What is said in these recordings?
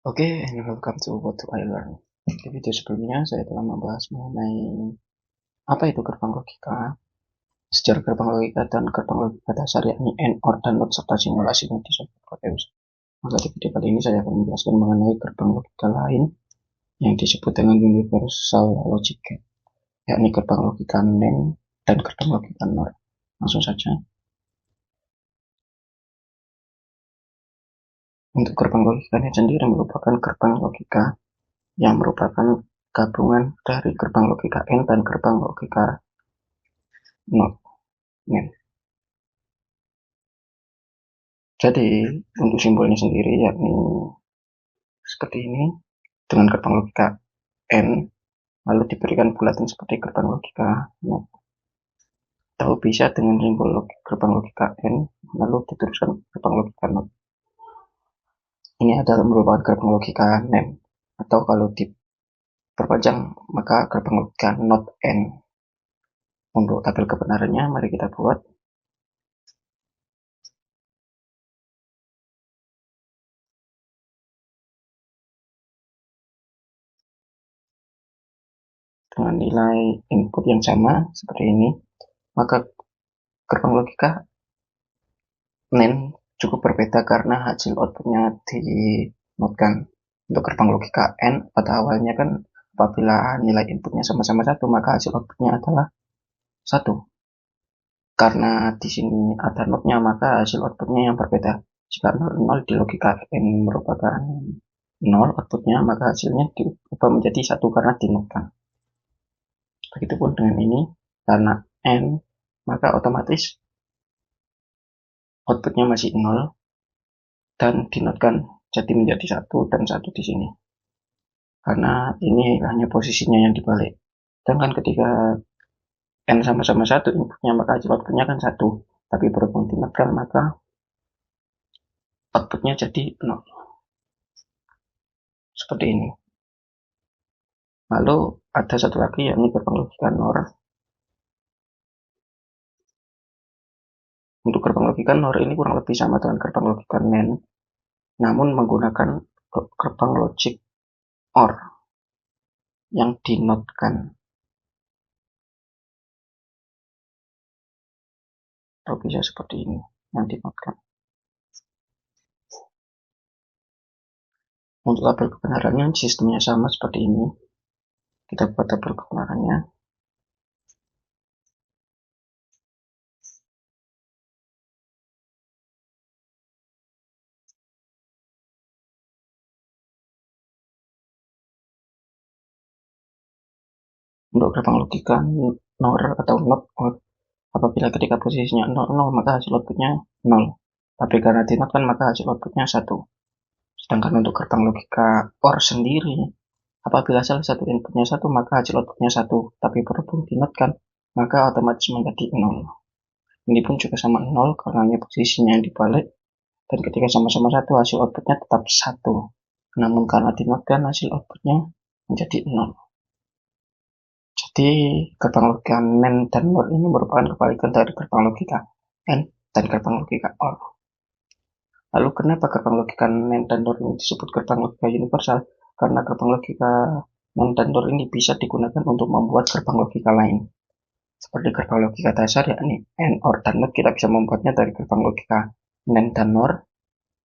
Oke, and welcome to What Do I Learn. Di video sebelumnya saya telah membahas mengenai apa itu gerbang logika, sejarah gerbang logika dan gerbang logika dasar yakni AND, OR, dan NOT serta simulasinya di software Codeus. Maka di video kali ini saya akan menjelaskan mengenai gerbang logika lain yang disebut dengan Universal Logic Gate, yakni gerbang logika NAND dan gerbang logika NOR. Langsung saja. Untuk gerbang logikanya sendiri merupakan gerbang logika yang merupakan gabungan dari gerbang logika AND dan gerbang logika NOT. Jadi untuk simbolnya sendiri yakni seperti ini dengan gerbang logika N lalu diberikan bulatan seperti gerbang logika NOT. Atau bisa dengan simbol gerbang logika N lalu dituliskan gerbang logika NOT. Ini adalah merupakan gerbang logika NAND atau kalau diperpanjang maka gerbang logika NOT N. Untuk tabel kebenarannya mari kita buat. Dengan nilai input yang sama seperti ini, maka gerbang logika NAND cukup berbeda karena hasil outputnya dinotkan. Untuk gerbang logika AND pada awalnya kan apabila nilai inputnya sama-sama 1 maka hasil outputnya adalah 1. Karena di sini ada notnya maka hasil outputnya yang berbeda. Jika 0 di logika AND merupakan 0 outputnya maka hasilnya diubah menjadi 1 karena dinotkan. Begitupun dengan ini, karena AND maka otomatis outputnya masih 0 dan dinotkan jadi menjadi 1 dan 1 di sini. Karena ini hanya posisinya yang dibalik. Sedangkan ketika N sama-sama 1 inputnya maka hasil outputnya kan 1. Tapi berhubung dinotkan maka outputnya jadi 0. Seperti ini. Lalu ada satu lagi yakni gerbang logika NOR. Untuk gerbang logika NOR ini kurang lebih sama dengan gerbang logika NAND, namun menggunakan gerbang logic OR yang dinotkan. Atau bisa seperti ini yang dinotkan. Untuk tabel kebenarannya sistemnya sama seperti ini. Kita buat tabel kebenarannya. Untuk gerbang logika NOR atau NOT, apabila ketika posisinya 0, maka hasil outputnya 0. Tapi karena dinotkan maka hasil outputnya 1. Sedangkan untuk gerbang logika OR sendiri, apabila salah satu inputnya 1 maka hasil outputnya 1. Tapi berhubung dinotkan maka otomatis menjadi 0. Ini pun juga sama 0 karena posisinya yang dibalik. Dan ketika sama-sama 1 hasil outputnya tetap 1. Namun karena dinotkan hasil outputnya menjadi 0. Jadi gerbang logika NAND dan NOR ini merupakan kebalikan dari gerbang logika AND dan gerbang logika OR. Lalu kenapa gerbang logika NAND dan NOR ini disebut gerbang logika universal? Karena gerbang logika NAND dan NOR ini bisa digunakan untuk membuat gerbang logika lain. Seperti gerbang logika dasar yakni AND, OR, dan NOT kita bisa membuatnya dari gerbang logika NAND dan NOR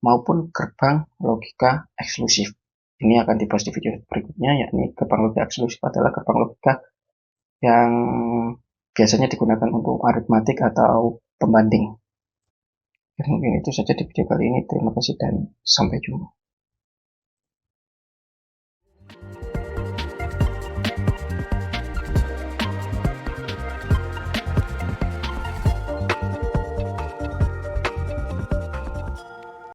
maupun gerbang logika eksklusif. Ini akan dibahas di video berikutnya, yakni gerbang logika eksklusif adalah gerbang logika yang biasanya digunakan untuk aritmatik atau pembanding. Mungkin itu saja di video kali ini. Terima kasih dan sampai jumpa.